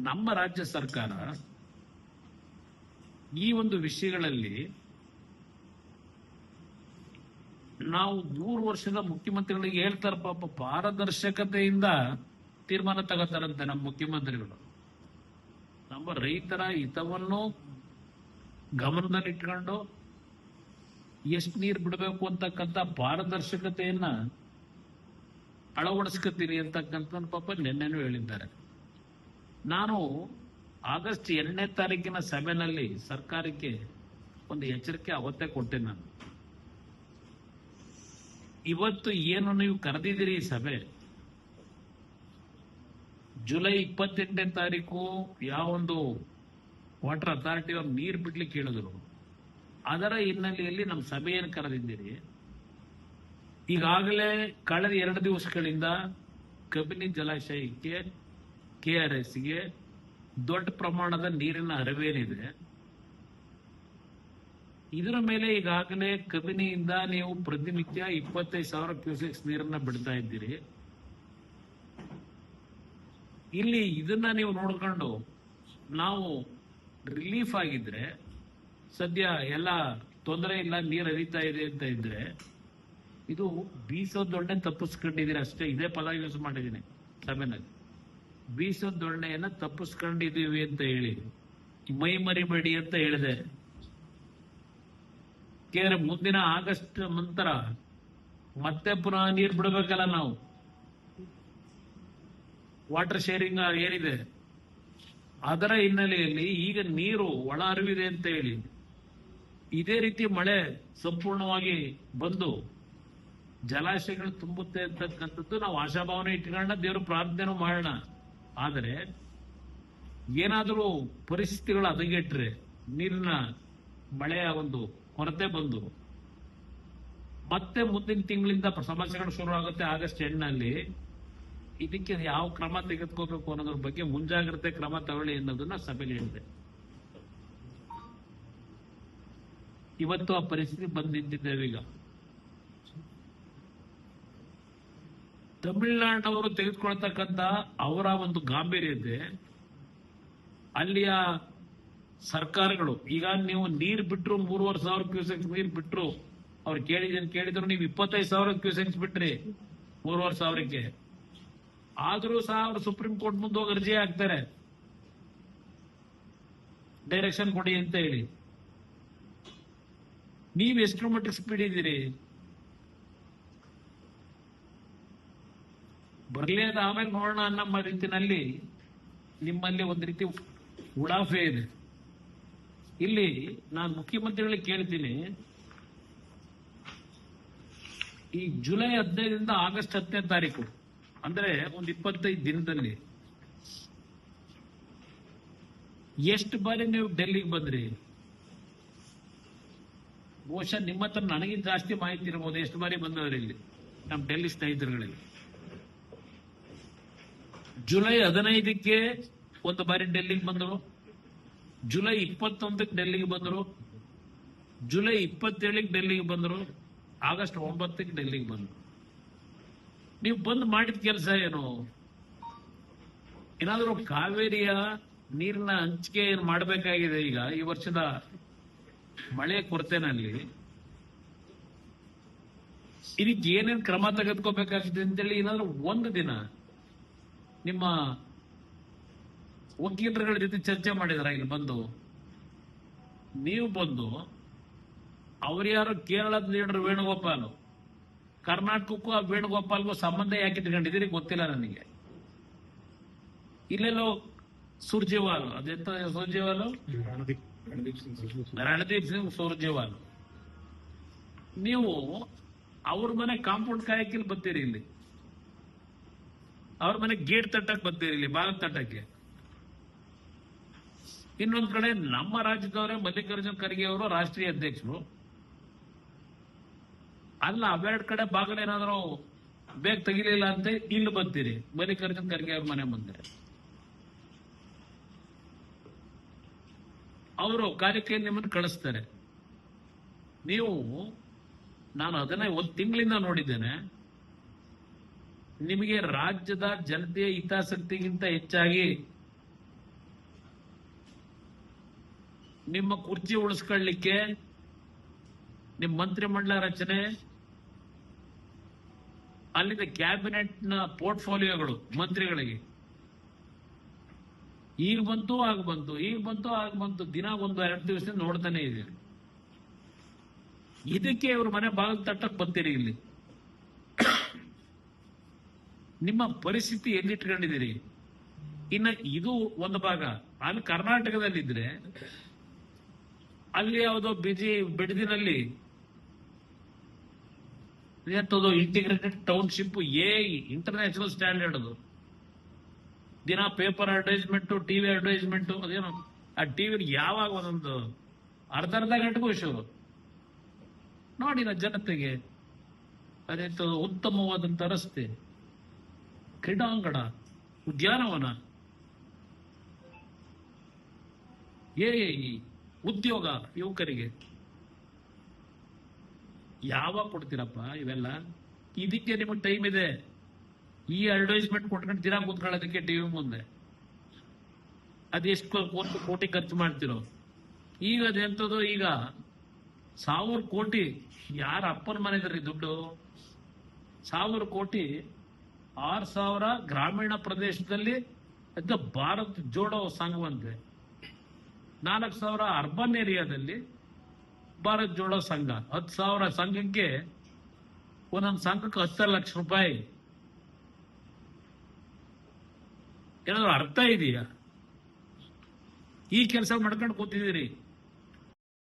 ನಮ್ಮ ರಾಜ್ಯ ಸರ್ಕಾರ ಈ ಒಂದು ವಿಷಯಗಳಲ್ಲಿ ನಾವು 3 ವರ್ಷದ ಮುಖ್ಯಮಂತ್ರಿಗಳಿಗೆ ಹೇಳ್ತಾರೆ, ಪಾಪ ಪಾರದರ್ಶಕತೆಯಿಂದ ತೀರ್ಮಾನ ತಗೋತಾರಂತೆ ನಮ್ಮ ಮುಖ್ಯಮಂತ್ರಿಗಳು. ನಮ್ಮ ರೈತರ ಹಿತವನ್ನು ಗಮನದಲ್ಲಿಟ್ಕೊಂಡು ಎಷ್ಟು ನೀರು ಬಿಡಬೇಕು ಅಂತಕ್ಕಂಥ ಪಾರದರ್ಶಕತೆಯನ್ನ ಅಳವಡಿಸ್ಕೊತೀನಿ ಅಂತಕ್ಕಂಥ ಪಾಪ ನಿನ್ನೆನೂ ಹೇಳಿದ್ದಾರೆ. ನಾನು ಆಗಸ್ಟ್ 2ನೇ ತಾರೀಕಿನ ಸಭೆಯಲ್ಲಿ ಸರ್ಕಾರಕ್ಕೆ ಒಂದು ಎಚ್ಚರಿಕೆ ಅವತ್ತೇ ಕೊಟ್ಟೆ. ನಾನು ಇವತ್ತು ಏನು ನೀವು ಕರೆದಿದ್ದೀರಿ ಈ ಸಭೆ, ಜುಲೈ 28ನೇ ತಾರೀಕು ಯಾವೊಂದು ವಾಟರ್ ಅಥಾರಿಟಿ ಅವ್ರು ನೀರು ಬಿಡ್ಲಿಕ್ಕೆ ಹೇಳಿದ್ರು, ಅದರ ಹಿನ್ನೆಲೆಯಲ್ಲಿ ನಮ್ಮ ಸಭೆಯನ್ನು ಕರೆದಿದ್ದೀರಿ. ಈಗಾಗಲೇ ಕಳೆದ 2 ದಿವಸಗಳಿಂದ ಕಬಿನಿ ಜಲಾಶಯಕ್ಕೆ KRSಗೆ ದೊಡ್ಡ ಪ್ರಮಾಣದ ನೀರಿನ ಹರಿವೇನಿದೆ. ಇದರ ಮೇಲೆ ಈಗಾಗಲೇ ಕಬಿನಿಯಿಂದ ನೀವು ಪ್ರತಿನಿತ್ಯ 25,000 ಕ್ಯೂಸೆಕ್ಸ್ ನೀರನ್ನ ಬಿಡ್ತಾ ಇದ್ದೀರಿ. ಇಲ್ಲಿ ಇದನ್ನ ನೀವು ನೋಡ್ಕೊಂಡು ನಾವು ರಿಲೀಫ್ ಆಗಿದ್ರೆ, ಸದ್ಯ ಎಲ್ಲ ತೊಂದರೆ ಇಲ್ಲ, ನೀರು ಹರಿತಾ ಇದೆ ಅಂತ ಇದ್ರೆ, ಇದು ಬೀಸೋದೊಣ್ಣೆ ತಪ್ಪಿಸ್ಕೊಂಡಿದ್ದೀರಿ ಅಷ್ಟೇ. ಇದೇ ಪದ ಯೂಸ್ ಮಾಡಿದ್ದೀನಿ ಸಭೆನಲ್ಲಿ. ಬೀಸೋದೊಣ್ಣೆಯನ್ನ ತಪ್ಪಿಸ್ಕೊಂಡಿದೀವಿ ಅಂತ ಹೇಳಿ ಮೈ ಮರಿಬೇಡಿ ಅಂತ ಹೇಳಿದೆ. ಮುಂದಿನ ಆಗಸ್ಟ್ ನಂತರ ಮತ್ತೆ ಪುನಃ ನೀರು ಬಿಡಬೇಕಲ್ಲ ನಾವು. ವಾಟರ್ ಶೇರಿಂಗ್ ಏನಿದೆ ಅದರ ಹಿನ್ನೆಲೆಯಲ್ಲಿ ಈಗ ನೀರು ಒಳ ಹರಿವಿದೆ ಅಂತ ಹೇಳಿ ಇದೇ ರೀತಿ ಮಳೆ ಸಂಪೂರ್ಣವಾಗಿ ಬಂದು ಜಲಾಶಯಗಳು ತುಂಬುತ್ತೆ ಅಂತಕ್ಕಂಥದ್ದು ನಾವು ಆಶಾಭಾವನೆ ಇಟ್ಕೊಳ್ಳೋಣ, ದೇವರು ಪ್ರಾರ್ಥನೆ ಮಾಡೋಣ. ಆದರೆ ಏನಾದರೂ ಪರಿಸ್ಥಿತಿಗಳು ಹದಗೆಟ್ರೆ, ನೀರಿನ ಮಳೆಯ ಒಂದು ಕೊರತೆ ಬಂದು ಮತ್ತೆ ಮುಂದಿನ ತಿಂಗಳಿಂದ ಸಮಸ್ಯೆಗಳು ಶುರು ಆಗುತ್ತೆ ಆಗಸ್ಟ್ ಎಂಡ್ನಲ್ಲಿ, ಇದಕ್ಕೆ ಯಾವ ಕ್ರಮ ತೆಗೆದುಕೋಬೇಕು ಅನ್ನೋದ್ರ ಬಗ್ಗೆ ಮುಂಜಾಗ್ರತೆ ಕ್ರಮ ತಗೊಳ್ಳಿ ಅನ್ನೋದನ್ನ ಸಭೆಯಲ್ಲಿ ಹೇಳಿದೆ. ಇವತ್ತು ಆ ಪರಿಸ್ಥಿತಿ ಬಂದು ನಿಂತಿದ್ದೇವೆ. ಈಗ ತಮಿಳುನಾಡಿನವರು ತೆಗೆದುಕೊಳ್ತಕ್ಕಂಥ ಅವರ ಒಂದು ಗಾಂಭೀರ್ಯತೆ, ಅಲ್ಲಿಯ ಸರ್ಕಾರಗಳು ಈಗ ನೀವು ನೀರು ಬಿಟ್ರು 3,500 ಕ್ಯೂಸೆಕ್ಸ್ ನೀರು ಬಿಟ್ರು, ಅವ್ರು ಕೇಳಿದ್ರು ನೀವು 25,000 ಕ್ಯೂಸೆಕ್ಸ್ ಬಿಟ್ರಿ 3,500ಕ್ಕೆ, ಆದ್ರೂ ಸಹ ಅವರು ಸುಪ್ರೀಂ ಕೋರ್ಟ್ ಮುಂದೆ ಹೋಗಿ ಅರ್ಜಿ ಹಾಕ್ತಾರೆ ಡೈರೆಕ್ಷನ್ ಕೊಡಿ ಅಂತ ಹೇಳಿ. ನೀವು ಎಷ್ಟು ಮಟ್ಟಿಗೆ ಸ್ಪೀಡ್ ಇದ್ದೀರಿ? ಬರ್ಲಿ ಅದು ಆಮೇಲೆ ನೋಡೋಣ ಅನ್ನೋ ರೀತಿನಲ್ಲಿ ನಿಮ್ಮಲ್ಲಿ ಒಂದು ರೀತಿ ಉಡಾಫೆ ಇದೆ. ಇಲ್ಲಿ ನಾನು ಮುಖ್ಯಮಂತ್ರಿಗಳಿಗೆ ಕೇಳ್ತೀನಿ, ಈ ಜುಲೈ 15ರಿಂದ ಆಗಸ್ಟ್ 10ನೇ ತಾರೀಕು ಅಂದ್ರೆ ಒಂದು 25 ದಿನದಲ್ಲಿ ಎಷ್ಟು ಬಾರಿ ನೀವು ಡೆಲ್ಲಿಗೆ ಬಂದ್ರಿ? ಬಹುಶಃ ನಿಮ್ಮ ಹತ್ರ ನನಗಿಂತ ಜಾಸ್ತಿ ಮಾಹಿತಿ ಇರಬಹುದು ಎಷ್ಟು ಬಾರಿ ಬಂದವರು ಇಲ್ಲಿ ನಮ್ಮ ಡೆಲ್ಲಿ ಸ್ನೇಹಿತರುಗಳಿಗೆ. ಜುಲೈ 15ಕ್ಕೆ ಒಂದು ಬಾರಿ ಡೆಲ್ಲಿಗೆ ಬಂದರು, ಜುಲೈ 21ಕ್ಕೆ ಡೆಲ್ಲಿಗೆ ಬಂದರು, ಜುಲೈ 27ಕ್ಕೆ ಡೆಲ್ಲಿಗೆ ಬಂದರು, ಆಗಸ್ಟ್ 9ಕ್ಕೆ ಡೆಲ್ಲಿಗೆ ಬಂದರು. ನೀವು ಬಂದು ಮಾಡಿದ ಕೆಲಸ ಏನು? ಏನಾದರೂ ಕಾವೇರಿಯ ನೀರಿನ ಹಂಚಿಕೆ ಏನು ಮಾಡಬೇಕಾಗಿದೆ ಈಗ ಈ ವರ್ಷದ ಮಳೆ ಕೊರತೆನಲ್ಲಿ, ಇದಕ್ಕೆ ಏನೇನು ಕ್ರಮ ತೆಗೆದುಕೋಬೇಕಾಗಿದೆ ಅಂತೇಳಿ ಏನಾದರೂ ಒಂದು ದಿನ ನಿಮ್ಮ ವಕೀಲರುಗಳ ಜೊತೆ ಚರ್ಚೆ ಮಾಡಿದಾರ? ಇಲ್ಲಿ ಬಂದು ನೀವು ಬಂದು ಅವ್ರ್ಯಾರು ಕೇರಳದ ಲೀಡರ್ ವೇಣುಗೋಪಾಲ್, ಕರ್ನಾಟಕಕ್ಕೂ ಆ ವೇಣುಗೋಪಾಲ್ಗೂ ಸಂಬಂಧ ಯಾಕೆ ಇಟ್ಕೊಂಡಿದ್ದೀರಿ ಗೊತ್ತಿಲ್ಲ ನನಗೆ. ಇಲ್ಲೆಲ್ಲೋ ಸುರ್ಜೇವಾಲ್, ಅದೆಂತ ಸುರ್ಜೇವಾಲ್, ರಣದೀಪ್ ಸಿಂಗ್ ಸುರ್ಜೇವಾಲ್, ನೀವು ಅವ್ರ ಮನೆ ಕಾಂಪೌಂಡ್ ಕಾಯಕಿಲ್ ಬರ್ತೀರಿ, ಇಲ್ಲಿ ಅವ್ರ ಮನೆ ಗೇಟ್ ತಟ್ಟಕ್ ಬರ್ತೀರಿ, ಇಲ್ಲಿ ಬಾಗಿಲು ತಟ್ಟಕ್ಕೆ. ಇನ್ನೊಂದ್ ಕಡೆ ನಮ್ಮ ರಾಜ್ಯದವರೇ ಮಲ್ಲಿಕಾರ್ಜುನ್ ಖರ್ಗೆ ಅವರು ರಾಷ್ಟ್ರೀಯ ಅಧ್ಯಕ್ಷರು, ಅಲ್ಲ ಅವೆರಡು ಕಡೆ ಬಾಗಿಲೇನಾದ್ರು ಬೇಗ ತೆಗಿಲಿಲ್ಲ ಅಂತ ಇಲ್ಲಿ ಬರ್ತೀರಿ ಮಲ್ಲಿಕಾರ್ಜುನ್ ಖರ್ಗೆ ಅವ್ರ ಮನೆ ಮುಂದೆ. ಅವರು ಕಾರ್ಯಕ್ಕೆ ನಿಮ್ಮನ್ನು ಕಳಿಸ್ತಾರೆ. ನೀವು, ನಾನು ಅದನ್ನ 1 ತಿಂಗಳಿಂದ ನೋಡಿದ್ದೇನೆ, ನಿಮಗೆ ರಾಜ್ಯದ ಜನತೆಯ ಹಿತಾಸಕ್ತಿಗಿಂತ ಹೆಚ್ಚಾಗಿ ನಿಮ್ಮ ಕುರ್ಚಿ ಉಳಿಸ್ಕೊಳ್ಳಿಕ್ಕೆ ನಿಮ್ಮ ಮಂತ್ರಿಮಂಡಲ ರಚನೆ, ಅಲ್ಲಿನ ಕ್ಯಾಬಿನೆಟ್ ನ ಪೋರ್ಟ್ಫೋಲಿಯೋಗಳು ಮಂತ್ರಿಗಳಿಗೆ ಈಗ ಬಂತು ಆಗ ಬಂತು, ಈಗ ಬಂತು ಆಗ ಬಂತು, ದಿನ 1-2 ದಿವಸ ನೋಡ್ತಾನೆ ಇದೀವಿ. ಇದಕ್ಕೆ ಇವ್ರ ಮನೆ ಬಾಗಿಲು ತಟ್ಟಕ್ ಬಂತೀರಿ ಇಲ್ಲಿ. ನಿಮ್ಮ ಪರಿಸ್ಥಿತಿ ಎಲ್ಲಿಟ್ಕೊಂಡಿದ್ದೀರಿ? ಇನ್ನ ಇದು ಒಂದು ಭಾಗ. ಅಲ್ಲಿ ಕರ್ನಾಟಕದಲ್ಲಿದ್ರೆ ಅಲ್ಲಿ ಯಾವುದೋ ಬಿಡದಿನಲ್ಲಿ ಇಂಟಿಗ್ರೇಟೆಡ್ ಟೌನ್ಶಿಪ್ ಇಂಟರ್ನ್ಯಾಷನಲ್ ಸ್ಟ್ಯಾಂಡರ್ಡ್ ಅದು. ದಿನ ಪೇಪರ್ ಅಡ್ವರ್ಟೈಸ್ಮೆಂಟ್, ಟಿವಿ ಅಡ್ವರ್ಟೈಸ್ಮೆಂಟ್, ಅದೇನೋ ಆ ಟಿವಿ ಯಾವಾಗ ಒಂದೊಂದು ಅರ್ಧ ಗಂಟೆಗೂ ಶೋ ನೋಡಿನ ಜನತೆಗೆ. ಅದೇಂತ ಉತ್ತಮವಾದಂತ ರಸ್ತೆ, ಕ್ರೀಡಾಂಗಣ, ಉದ್ಯಾನವನ, ಉದ್ಯೋಗ ಯುವಕರಿಗೆ ಯಾವಾಗ ಕೊಡ್ತೀರಪ್ಪ ಇವೆಲ್ಲ? ಇದಕ್ಕೆ ನಿಮಗೆ ಟೈಮ್ ಇದೆ. ಈ ಅಡ್ವರ್ಟೈಸ್ಮೆಂಟ್ ಕೊಟ್ಕೊಂಡು ದಿನ ಕೂತ್ಕೊಳ್ಳೋದಕ್ಕೆ ಟಿವಿ ಮುಂದೆ ಅದೆಷ್ಟು ಕೋಟಿ ಖರ್ಚು ಮಾಡ್ತಿರೋ. ಈಗ ಅದೆಂತದ್ದು, ಈಗ 1000 ಕೋಟಿ ಯಾರ ಅಪ್ಪನ ಮನೆದ್ರಿ ದುಡ್ಡು? 1000 ಕೋಟಿ 6000 ಗ್ರಾಮೀಣ ಪ್ರದೇಶದಲ್ಲಿ ಭಾರತ್ ಜೋಡೋ ಸಂಘವಂತೆ, 4000 ಅರ್ಬನ್ ಏರಿಯಾದಲ್ಲಿ ಭಾರತ್ ಜೋಡೋ ಸಂಘ. 10,000 ಸಂಘಕ್ಕೆ ಒಂದೊಂದು ಸಂಘಕ್ಕೆ 10 ಲಕ್ಷ ರೂಪಾಯಿ. ಏನಾದ್ರು ಅರ್ಥ ಇದೆಯಾ? ಈ ಕೆಲಸ ಮಾಡ್ಕೊಂಡು ಕೂತಿದ್ದೀರಿ.